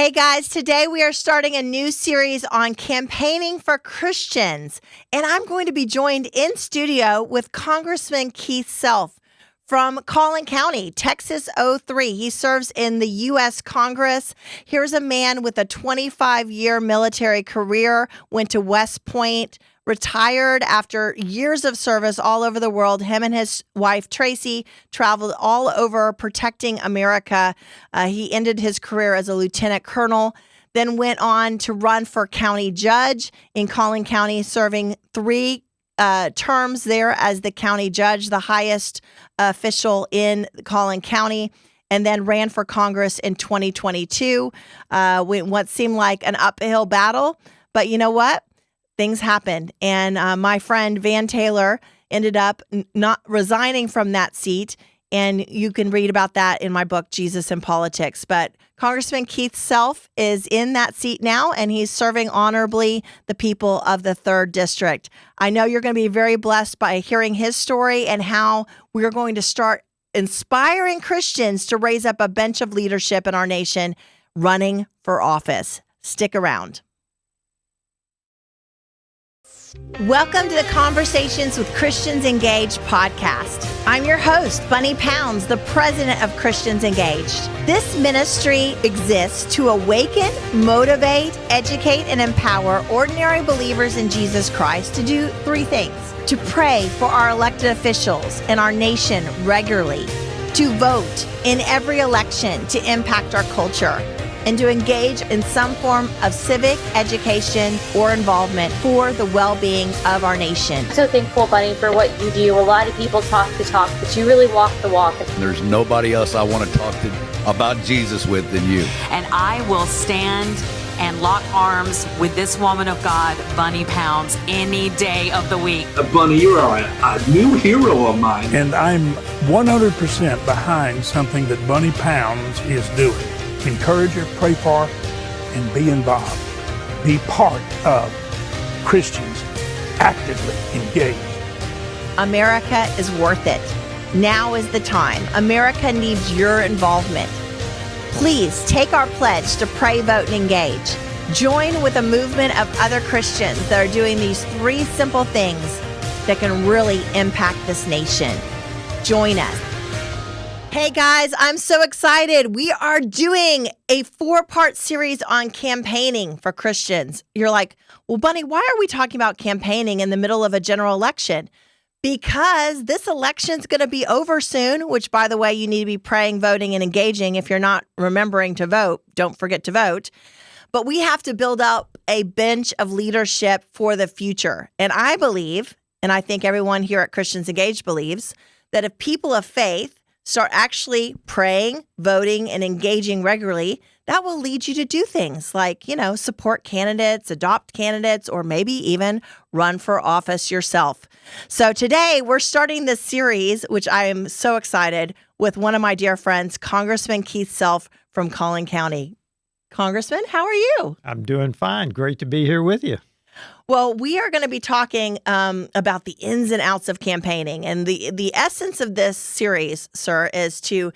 Hey guys, today we are starting a new series on campaigning for Christians, and I'm going to be joined in studio with Congressman Self from Collin County, Texas 03. He serves in the U.S. Congress. Here's a man with a 25-year military career, went to West Point, retired after years of service all over the world. Him and his wife, Tracy, traveled all over protecting America. He ended his career as a lieutenant colonel, then went on to run for county judge in Collin County, serving 3 terms there as the county judge, the highest official in Collin County, and then ran for Congress in 2022. What seemed like an uphill battle, but you know what? Things happened, and my friend Van Taylor ended up not resigning from that seat, and you can read about that in my book, Jesus in Politics. But Congressman Self is in that seat now, and he's serving honorably the people of the 3rd District. I know you're going to be very blessed by hearing his story and how we're going to start inspiring Christians to raise up a bench of leadership in our nation running for office. Stick around. Welcome to the Conversations with Christians Engaged podcast. I'm your host, Bunni Pounds, the president of Christians Engaged. This ministry exists to awaken, motivate, educate, and empower ordinary believers in Jesus Christ to do 3 things: to pray for our elected officials and our nation regularly, to vote in every election to impact our culture, and to engage in some form of civic education or involvement for the well-being of our nation. I'm so thankful, Bunni, for what you do. A lot of people talk the talk, but you really walk the walk. There's nobody else I want to talk to about Jesus with than you. And I will stand and lock arms with this woman of God, Bunni Pounds, any day of the week. Bunni, you are a new hero of mine. And I'm 100% behind something that Bunni Pounds is doing. Encourage her, pray for her, and be involved. Be part of Christians actively engaged. America is worth it. Now is the time. America needs your involvement. Please take our pledge to pray, vote, and engage. Join with a movement of other Christians that are doing these 3 simple things that can really impact this nation. Join us. Hey guys, I'm so excited. We are doing a 4-part series on campaigning for Christians. You're like, well, Bunni, why are we talking about campaigning in the middle of a general election? Because this election's going to be over soon, which, by the way, you need to be praying, voting, and engaging. If you're not remembering to vote, don't forget to vote. But we have to build up a bench of leadership for the future. And I believe, and I think everyone here at Christians Engaged believes, that if people of faith start actually praying, voting, and engaging regularly, that will lead you to do things like, support candidates, adopt candidates, or maybe even run for office yourself. So today we're starting this series, which I am so excited, with one of my dear friends, Congressman Self from Collin County. Congressman, how are you? I'm doing fine. Great to be here with you. Well, we are going to be talking about the ins and outs of campaigning. And the essence of this series, sir, is to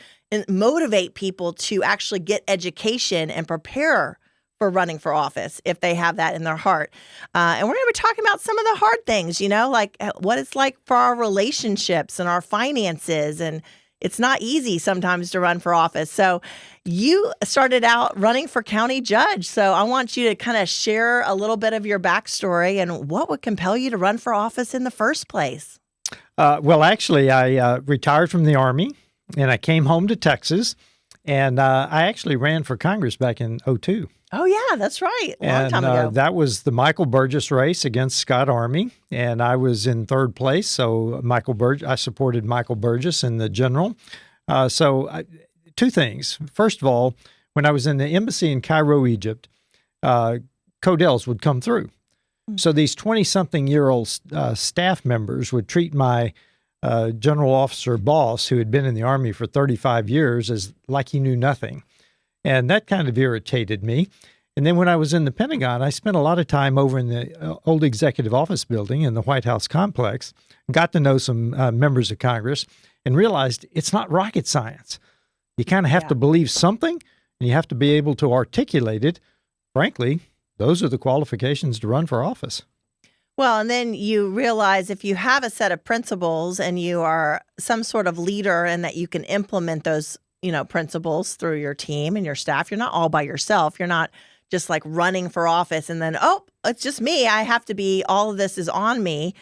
motivate people to actually get education and prepare for running for office if they have that in their heart. And we're going to be talking about some of the hard things, like what it's like for our relationships and our finances. And it's not easy sometimes to run for office. So you started out running for county judge. So I want you to kind of share a little bit of your backstory and what would compel you to run for office in the first place. Well, actually, I retired from the Army and I came home to Texas, and I actually ran for Congress back in 2002. Oh, yeah, that's right. A long time ago. That was the Michael Burgess race against Scott Army, and I was in 3rd place. So I supported Michael Burgess in the general. 2 things. First of all, when I was in the embassy in Cairo, Egypt, Codels would come through. So these 20-something-year-old staff members would treat my general officer boss, who had been in the Army for 35 years, as like he knew nothing. And that kind of irritated me. And then when I was in the Pentagon, I spent a lot of time over in the old executive office building in the White House complex, got to know some members of Congress, and realized it's not rocket science. You kind of have to believe something, and you have to be able to articulate it. Frankly, those are the qualifications to run for office. Well, and then you realize if you have a set of principles and you are some sort of leader and that you can implement those, principles through your team and your staff, you're not all by yourself. You're not just like running for office and then, oh, it's just me. I have to be, all of this is on me,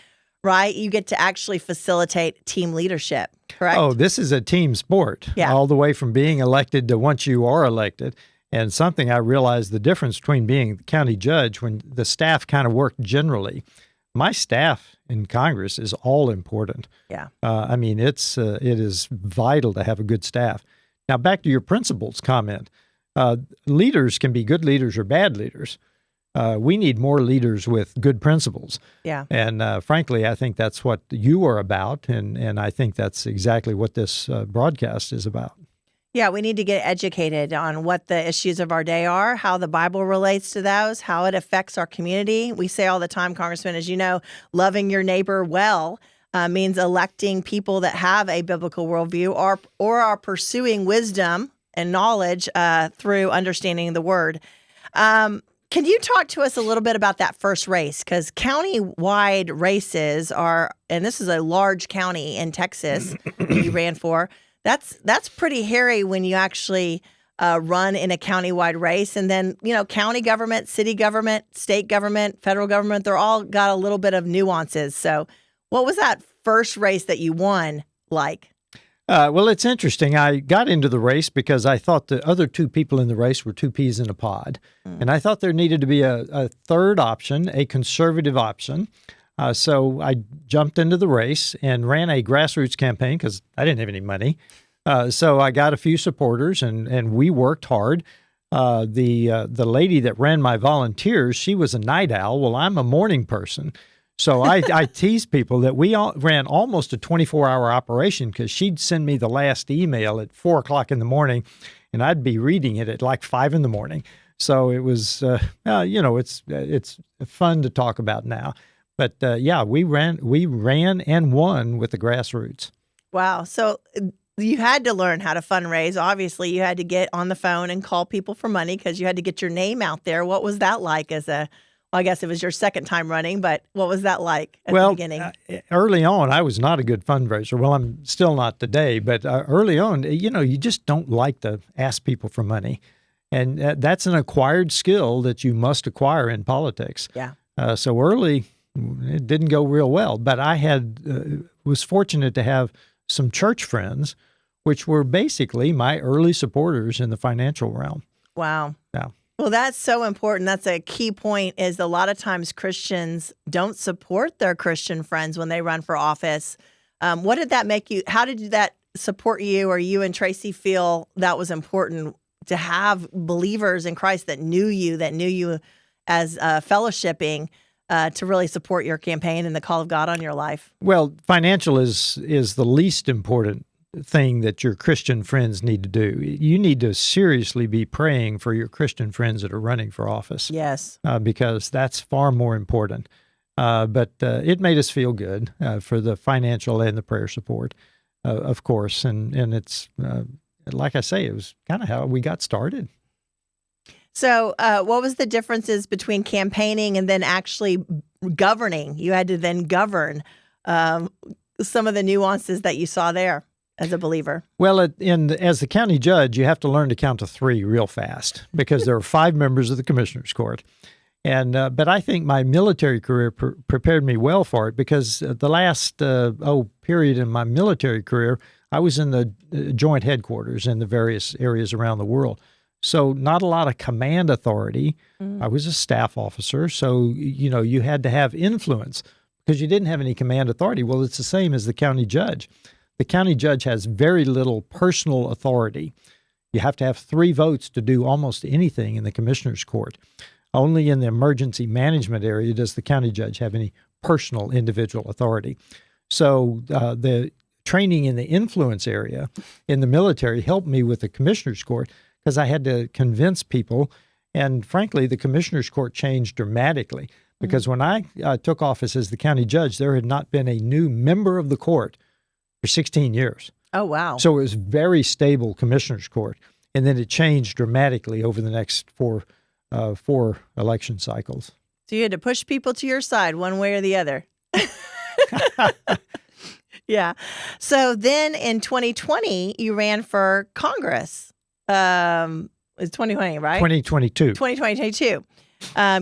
right? You get to actually facilitate team leadership, correct? Oh, this is a team sport, all the way from being elected to once you are elected. And something I realized the difference between being the county judge when the staff kind of worked generally. My staff in Congress is all important. Yeah. It is vital to have a good staff. Now, back to your principles comment. Leaders can be good leaders or bad leaders. We need more leaders with good principles. Yeah. And frankly, I think that's what you are about. And I think that's exactly what this broadcast is about. Yeah, we need to get educated on what the issues of our day are, how the Bible relates to those, how it affects our community. We say all the time, Congressman, as you know, loving your neighbor well means electing people that have a biblical worldview or are pursuing wisdom and knowledge through understanding the Word. Can you talk to us a little bit about that first race? Because county-wide races are, and this is a large county in Texas you ran for, that's pretty hairy when you actually run in a county-wide race. And then, county government, city government, state government, federal government, they're all got a little bit of nuances. So what was that first race that you won like? Well, it's interesting. I got into the race because I thought the other two people in the race were two peas in a pod. And I thought there needed to be a third option, a conservative option. So I jumped into the race and ran a grassroots campaign because I didn't have any money. So I got a few supporters and we worked hard. The lady that ran my volunteers, she was a night owl. Well, I'm a morning person. So I tease people that we ran almost a 24-hour operation because she'd send me the last email at 4 o'clock in the morning, and I'd be reading it at like 5 in the morning. So it was, it's fun to talk about now. But we ran and won with the grassroots. Wow. So you had to learn how to fundraise. Obviously, you had to get on the phone and call people for money because you had to get your name out there. What was that like I guess it was your second time running, but what was that like at the beginning? Early on, I was not a good fundraiser. Well, I'm still not today, but early on, you just don't like to ask people for money. And that's an acquired skill that you must acquire in politics. Yeah. So early, it didn't go real well, but I was fortunate to have some church friends, which were basically my early supporters in the financial realm. Wow. Yeah. Well, that's so important. That's a key point is a lot of times Christians don't support their Christian friends when they run for office. What did that make you? How did that support you or you and Tracy feel that was important to have believers in Christ that knew you as fellowshipping to really support your campaign and the call of God on your life? Well, financial is the least important thing that your Christian friends need to do. You need to seriously be praying for your Christian friends that are running for office. Yes. Because that's far more important. But it made us feel good for the financial and the prayer support, of course. And it's, like I say, it was kind of how we got started. So what was the differences between campaigning and then actually governing? You had to then govern some of the nuances that you saw there as a believer. Well, as the county judge, you have to learn to count to 3 real fast because there are 5 members of the commissioner's court. And but I think my military career prepared me well for it because the last period in my military career, I was in the joint headquarters in the various areas around the world. So not a lot of command authority. I was a staff officer, so you had to have influence because you didn't have any command authority. Well, it's the same as the county judge. The county judge has very little personal authority. You have to have 3 votes to do almost anything in the commissioner's court. Only in the emergency management area does the county judge have any personal individual authority. So the training in the influence area in the military helped me with the commissioner's court because I had to convince people. And frankly, the commissioner's court changed dramatically because when I took office as the county judge, there had not been a new member of the court for 16 years. Oh, wow. So it was very stable commissioner's court. and then it changed dramatically over the next four election cycles. So you had to push people to your side one way or the other. Yeah. So then in 2020, you ran for Congress. It's 2020, right? 2022. 2022.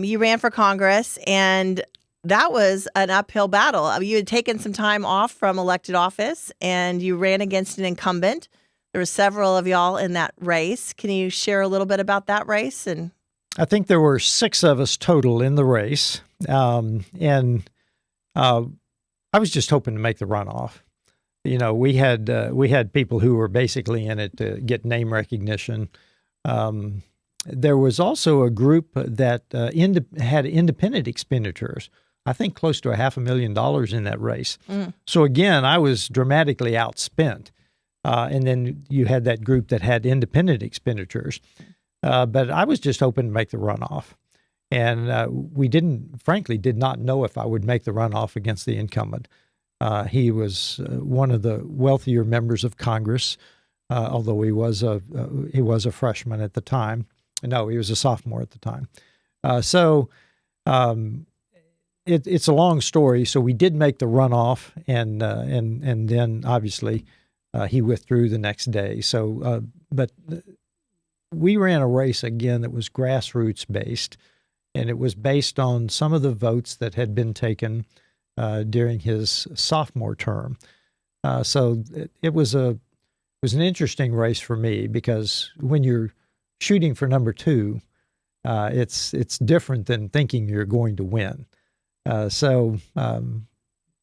You ran for Congress, and that was an uphill battle. You had taken some time off from elected office, and you ran against an incumbent. There were several of y'all in that race. Can you share a little bit about that race? And I think there were 6 of us total in the race, and I was just hoping to make the runoff. You know, we had people who were basically in it to get name recognition. There was also a group that had independent expenditures. I think close to $500,000 in that race. So again, I was dramatically outspent. And then you had that group that had independent expenditures. But I was just hoping to make the runoff. And we frankly did not know if I would make the runoff against the incumbent. He was one of the wealthier members of Congress, although he was a freshman at the time. No, he was a sophomore at the time. It's a long story. So we did make the runoff, and then obviously he withdrew the next day. So, but we ran a race again that was grassroots based, and it was based on some of the votes that had been taken during his sophomore term. So it was an interesting race for me, because when you're shooting for number 2, it's different than thinking you're going to win. So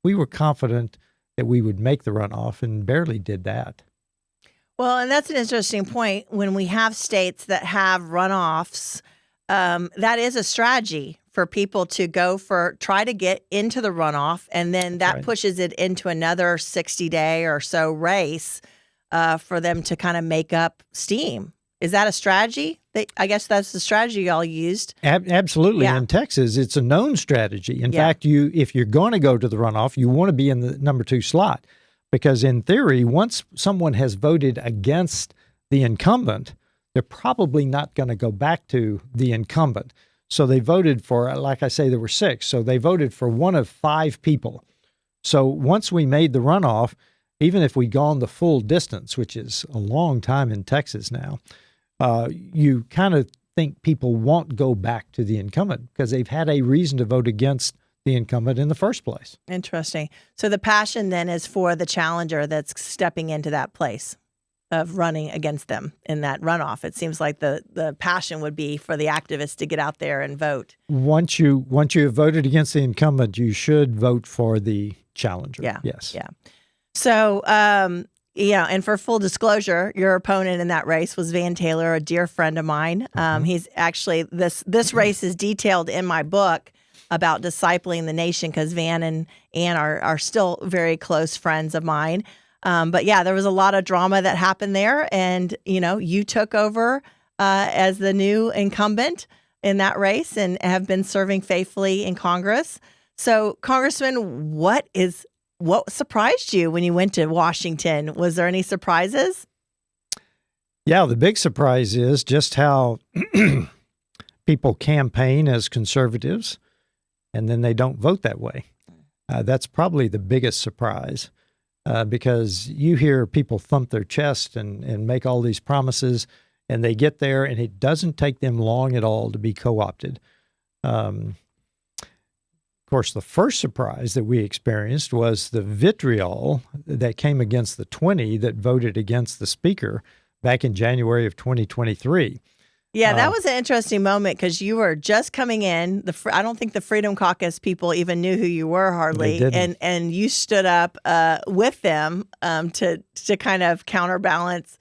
we were confident that we would make the runoff, and barely did that. well, and that's an interesting point. When we have states that have runoffs, that is a strategy for people to try to get into the runoff, and then that pushes it into another 60-day or so race for them to kind of make up steam. Is that a strategy? I guess that's the strategy y'all used. Absolutely. Yeah. In Texas, it's a known strategy. In fact, if you're going to go to the runoff, you want to be in the number 2 slot, because in theory, once someone has voted against the incumbent, they're probably not going to go back to the incumbent. So they voted for, like I say, there were 6. So they voted for one of 5 people. So once we made the runoff, even if we'd gone the full distance, which is a long time in Texas now, you kind of think people won't go back to the incumbent because they've had a reason to vote against the incumbent in the first place. Interesting. So the passion then is for the challenger that's stepping into that place of running against them in that runoff. It seems like the passion would be for the activists to get out there and vote. Once you have voted against the incumbent, you should vote for the challenger. Yeah. Yes. Yeah. So, and for full disclosure, your opponent in that race was Van Taylor, a dear friend of mine. He's actually, this race is detailed in my book about discipling the nation, because Van and Ann are still very close friends of mine. But yeah, there was a lot of drama that happened there, and you took over as the new incumbent in that race and have been serving faithfully in Congress. So, Congressman, what surprised you when you went to Washington? Was there any surprises? Yeah, the big surprise is just how people campaign as conservatives, and then they don't vote that way. That's probably the biggest surprise. Because you hear people thump their chest and make all these promises, and they get there, and it doesn't take them long at all to be co-opted. Of course, the first surprise that we experienced was the vitriol that came against the 20 that voted against the speaker back in January of 2023. Yeah, that was an interesting moment, because you were just coming in. I don't think the Freedom Caucus people even knew who you were hardly, and you stood up with them to kind of counterbalance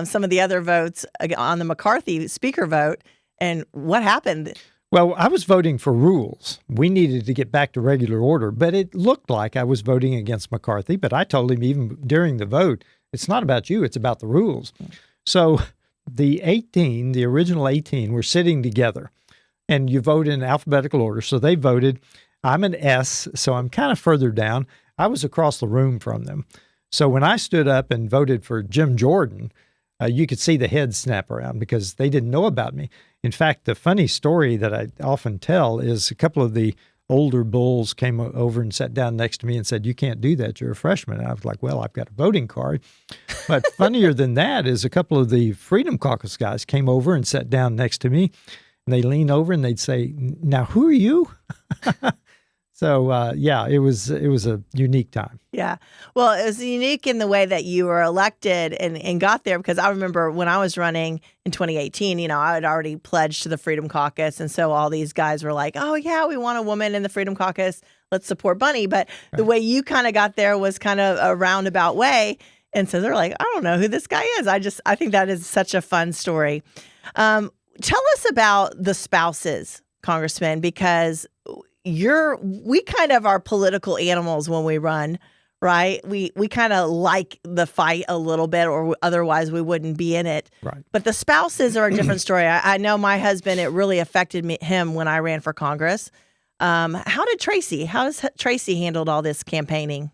some of the other votes on the McCarthy speaker vote. And what happened? Well, I was voting for rules. We needed to get back to regular order, but it looked like I was voting against McCarthy. But I told him even during the vote, it's not about you, it's about the rules. So the original 18 were sitting together, and you vote in alphabetical order. So they voted. I'm an S, so I'm kind of further down. I was across the room from them. So when I stood up and voted for Jim Jordan, you could see the head snap around because they didn't know about me. In fact, the funny story that I often tell is a couple of the older bulls came over and sat down next to me and said, "You can't do that. You're a freshman." And I was like, "Well, I've got a voting card." But funnier than that is a couple of the Freedom Caucus guys came over and sat down next to me, and they lean over and they'd say, "Now, who are you?" So, yeah, it was a unique time. Yeah. Well, it was unique in the way that you were elected and got there, because I remember when I was running in 2018, I had already pledged to the Freedom Caucus. And so all these guys were like, "Oh, yeah, we want a woman in the Freedom Caucus. Let's support Bunni." But the way you kind of got there was kind of a roundabout way. And so they're like, "I don't know who this guy is." I think that is such a fun story. Tell us about the spouses, Congressman, because we kind of are political animals when we run, right? We kind of like the fight a little bit, or otherwise we wouldn't be in it. Right. But the spouses are a different story. I know my husband, it really affected him when I ran for Congress. How does Tracy handled all this campaigning?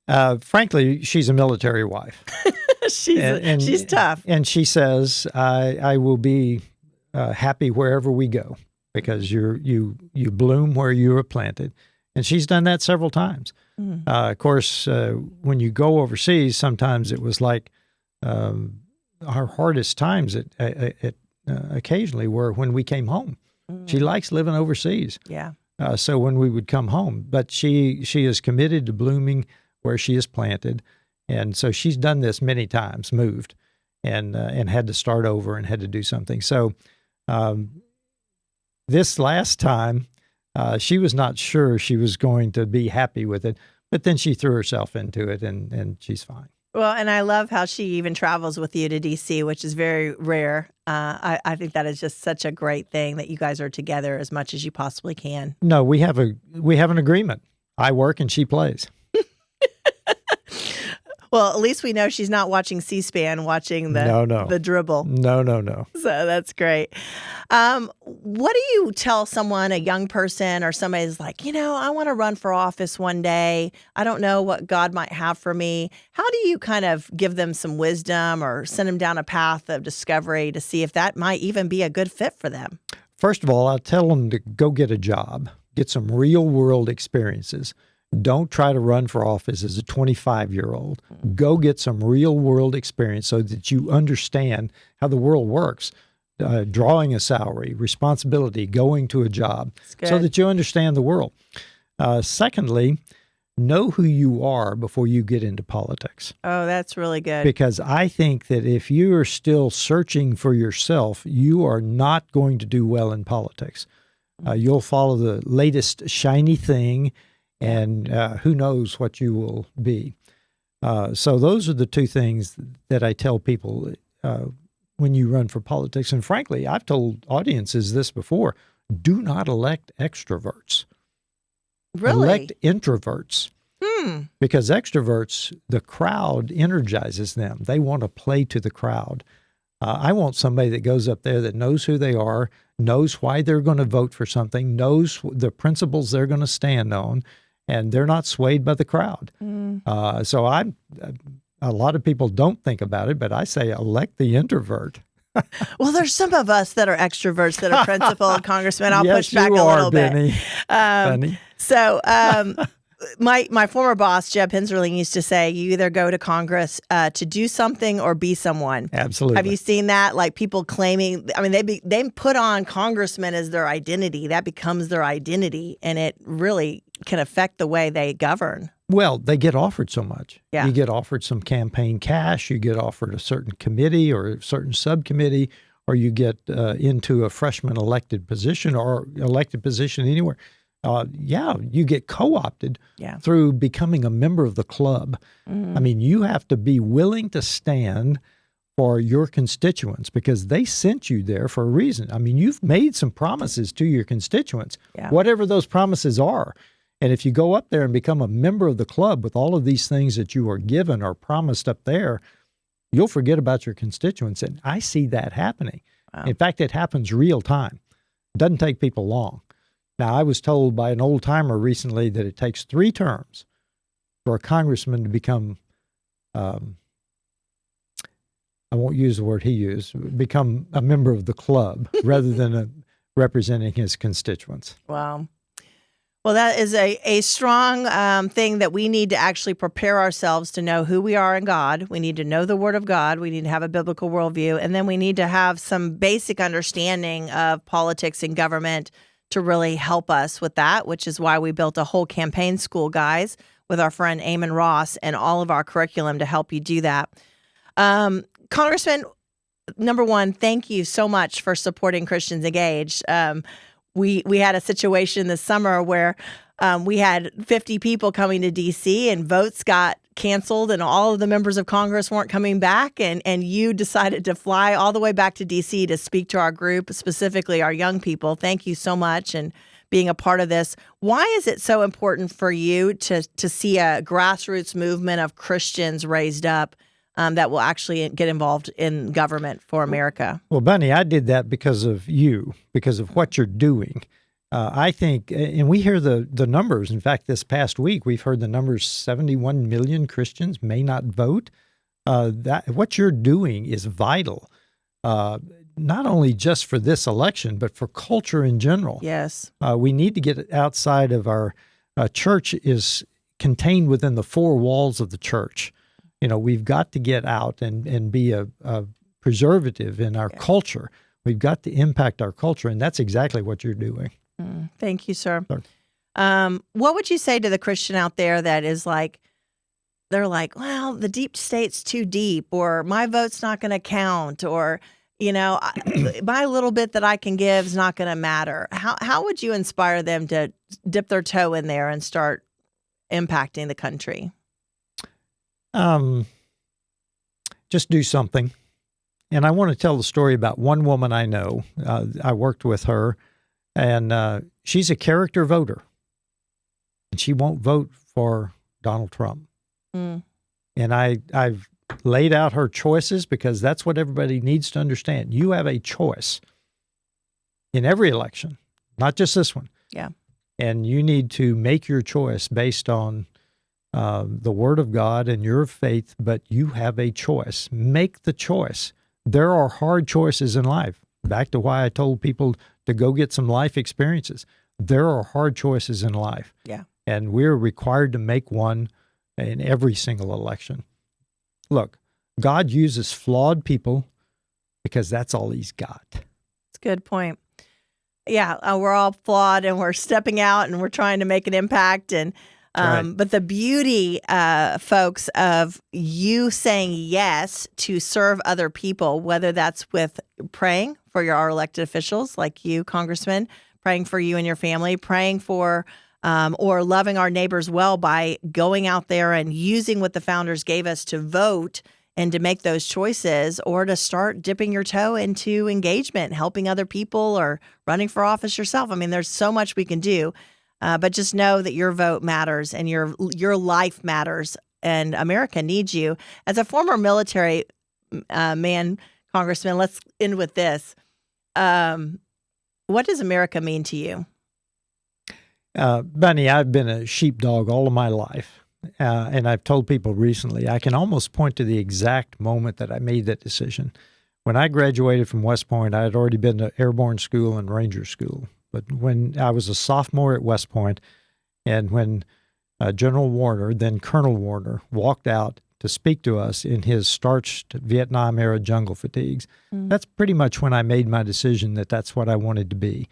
Frankly, she's a military wife. She's tough. And she says, I will be happy wherever we go, because you bloom where you are planted. And she's done that several times. Of course, when you go overseas, sometimes it was like our hardest times occasionally were when we came home. She likes living overseas. Yeah. So when we would come home, but she is committed to blooming where she is planted. And so she's done this many times, moved and had to start over and had to do something. So this last time, she was not sure she was going to be happy with it, but then she threw herself into it, and she's fine. Well, and I love how she even travels with you to D.C., which is very rare. I think that is just such a great thing that you guys are together as much as you possibly can. No, we have an agreement. I work and she plays. Well, at least we know she's not watching C-SPAN, watching the dribble. No. So that's great. What do you tell someone, a young person or somebody who's like, I want to run for office one day. I don't know what God might have for me. How do you kind of give them some wisdom or send them down a path of discovery to see if that might even be a good fit for them? First of all, I tell them to go get a job, get some real world experiences. Don't try to run for office as a 25-year-old. Go get some real-world experience so that you understand how the world works, drawing a salary, responsibility, going to a job, so that you understand the world. Secondly, know who you are before you get into politics. Oh, that's really good. Because I think that if you are still searching for yourself, you are not going to do well in politics. You'll follow the latest shiny thing, and who knows what you will be. So those are the two things that I tell people when you run for politics. And frankly, I've told audiences this before: do not elect extroverts. Really? Elect introverts. Because extroverts, the crowd energizes them. They want to play to the crowd. I want somebody that goes up there that knows who they are, knows why they're going to vote for something, knows the principles they're going to stand on, and they're not swayed by the crowd. So a lot of people don't think about it, but I say elect the introvert. Well, there's some of us that are extroverts that are principal Congressman. I'll push back a little Bunny. bit. So my former boss, Jeb Henserling, used to say, you either go to Congress to do something or be someone. Absolutely. Have you seen that? Like people claiming, they put on congressmen as their identity. That becomes their identity, and it really can affect the way they govern. Well, they get offered so much. Yeah. You get offered some campaign cash, you get offered a certain committee or a certain subcommittee, or you get into a freshman elected position or elected position anywhere. You get co-opted through becoming a member of the club. I mean, you have to be willing to stand for your constituents because they sent you there for a reason. I mean, you've made some promises to your constituents, whatever those promises are. And if you go up there and become a member of the club with all of these things that you are given or promised up there, you'll forget about your constituents. And I see that happening. Wow. In fact, it happens real time. It doesn't take people long. Now, I was told by an old timer recently that it takes 3 terms for a congressman to become a I won't use the word he used, become a member of the club rather than representing his constituents. Wow. Well, that is a strong thing that we need to actually prepare ourselves to know who we are in God. We need to know the Word of God. We need to have a biblical worldview. And then we need to have some basic understanding of politics and government to really help us with that, which is why we built a whole campaign school, guys, with our friend Eamon Ross and all of our curriculum to help you do that. Congressman, number one, thank you so much for supporting Christians Engaged. We had a situation this summer where we had 50 people coming to D.C. and votes got canceled and all of the members of Congress weren't coming back. And you decided to fly all the way back to D.C. to speak to our group, specifically our young people. Thank you so much and being a part of this. Why is it so important for you to see a grassroots movement of Christians raised up that will actually get involved in government for America? Well, Bunny, I did that because of you, because of what you're doing. I think, and we hear the numbers. In fact, this past week, we've heard the numbers, 71 million Christians may not vote. What you're doing is vital, not only just for this election, but for culture in general. Yes. We need to get outside of our church is contained within the four walls of the church. We've got to get out and be a preservative in our culture. We've got to impact our culture, and that's exactly what you're doing. Thank you, sir. Sure. What would you say to the Christian out there that is like, they're like, well, the deep state's too deep, or my vote's not going to count, or, my little bit that I can give is not going to matter. How would you inspire them to dip their toe in there and start impacting the country? Just do something. And I want to tell the story about one woman I know. I worked with her, and she's a character voter. And she won't vote for Donald Trump. And I've laid out her choices because that's what everybody needs to understand. You have a choice in every election, not just this one. Yeah. And you need to make your choice based on the Word of God and your faith, but you have a choice. Make the choice. There are hard choices in life. Back to why I told people to go get some life experiences. There are hard choices in life. Yeah. And we're required to make one in every single election. Look, God uses flawed people because that's all he's got. That's a good point. Yeah, we're all flawed and we're stepping out and we're trying to make an impact. And Right. But the beauty, folks, of you saying yes to serve other people, whether that's with praying for our elected officials like you, Congressman, praying for you and your family, praying for or loving our neighbors well by going out there and using what the founders gave us to vote and to make those choices, or to start dipping your toe into engagement, helping other people or running for office yourself. I mean, there's so much we can do. But just know that your vote matters and your life matters, and America needs you. As a former military man, Congressman, let's end with this. What does America mean to you? Bunny, I've been a sheepdog all of my life, and I've told people recently, I can almost point to the exact moment that I made that decision. When I graduated from West Point, I had already been to airborne school and Ranger school. But when I was a sophomore at West Point, and when General Warner, then Colonel Warner, walked out to speak to us in his starched Vietnam-era jungle fatigues, that's pretty much when I made my decision that that's what I wanted to be.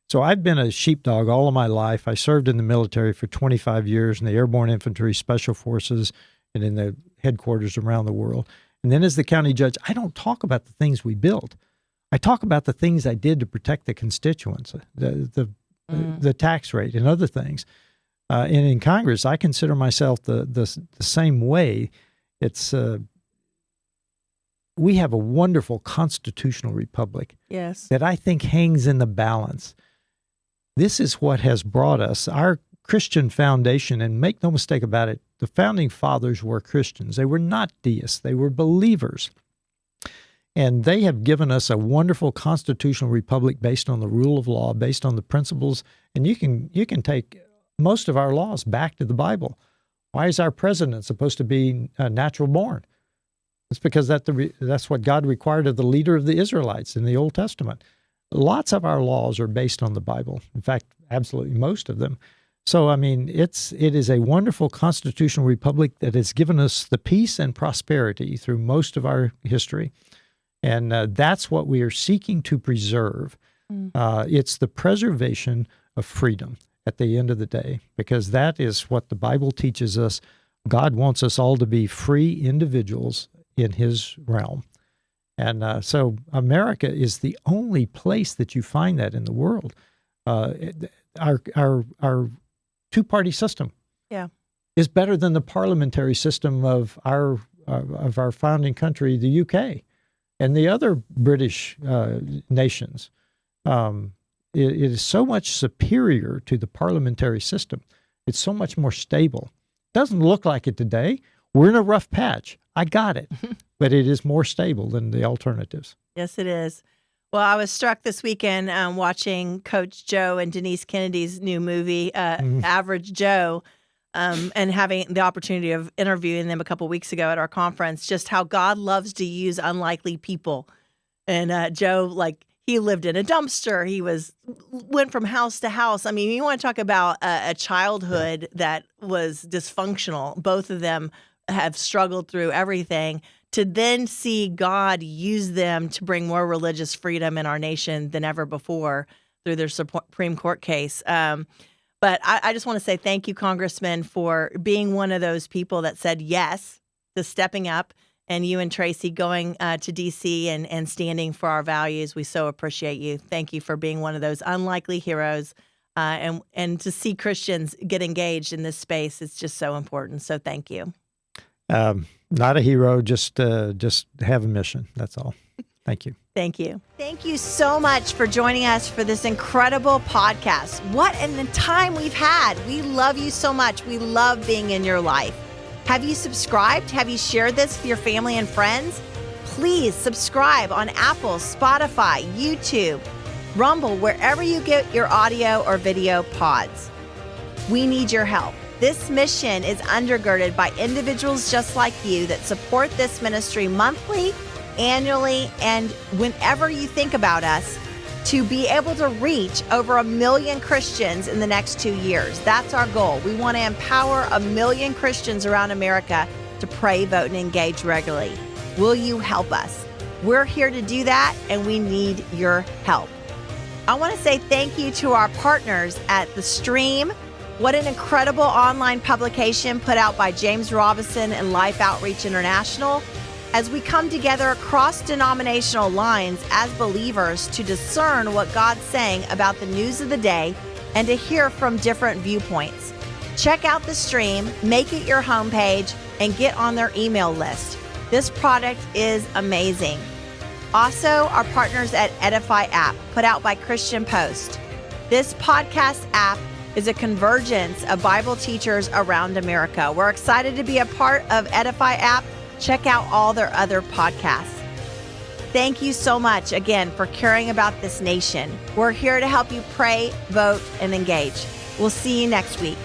So I've been a sheepdog all of my life. I served in the military for 25 years in the Airborne Infantry, Special Forces, and in the headquarters around the world. And then as the county judge, I don't talk about the things we built. I talk about the things I did to protect the constituents, the tax rate and other things. And in Congress, I consider myself the same way. It's we have a wonderful constitutional republic. Yes. That I think hangs in the balance. This is what has brought us, our Christian foundation, and make no mistake about it, the founding fathers were Christians. They were not deists. They were believers. And they have given us a wonderful constitutional republic based on the rule of law, based on the principles. And you can take most of our laws back to the Bible. Why is our president supposed to be natural born? It's because that's what God required of the leader of the Israelites in the Old Testament. Lots of our laws are based on the Bible. In fact, absolutely most of them. So, I mean, it is a wonderful constitutional republic that has given us the peace and prosperity through most of our history. And that's what we are seeking to preserve. It's the preservation of freedom at the end of the day, because that is what the Bible teaches us. God wants us all to be free individuals in his realm. And so America is the only place that you find that in the world. Our two-party system is better than the parliamentary system of our founding country, the UK, and the other British nations. It is so much superior to the parliamentary system. It's so much more stable. Doesn't look like it today. We're in a rough patch. I got it. But it is more stable than the alternatives. Yes, it is. Well, I was struck this weekend watching Coach Joe and Denise Kennedy's new movie, Average Joe, and having the opportunity of interviewing them a couple weeks ago at our conference, just how God loves to use unlikely people. And Joe, he lived in a dumpster. He went from house to house. I mean, you want to talk about a childhood that was dysfunctional. Both of them have struggled through everything. To then see God use them to bring more religious freedom in our nation than ever before through their Supreme Court case. But I just want to say thank you, Congressman, for being one of those people that said yes to stepping up, and you and Tracy going to D.C. and standing for our values. We so appreciate you. Thank you for being one of those unlikely heroes. And to see Christians get engaged in this space, it's just so important. So thank you. Not a hero, just have a mission. That's all. Thank you. Thank you. Thank you so much for joining us for this incredible podcast. What a time we've had. We love you so much. We love being in your life. Have you subscribed? Have you shared this with your family and friends? Please subscribe on Apple, Spotify, YouTube, Rumble, wherever you get your audio or video pods. We need your help. This mission is undergirded by individuals just like you that support this ministry monthly, annually, and whenever you think about us, to be able to reach over 1 million Christians in the next 2 years. That's our goal. We want to empower 1 million Christians around America to pray, vote, and engage regularly. Will you help us? We're here to do that, and we need your help. I want to say thank you to our partners at The Stream. What an incredible online publication put out by James Robison and Life Outreach International, as we come together across denominational lines as believers to discern what God's saying about the news of the day and to hear from different viewpoints. Check out The Stream, make it your homepage, and get on their email list. This product is amazing. Also, our partners at Edify app, put out by Christian Post. This podcast app is a convergence of Bible teachers around America. We're excited to be a part of Edify app. Check out all their other podcasts. Thank you so much again for caring about this nation. We're here to help you pray, vote, and engage. We'll see you next week.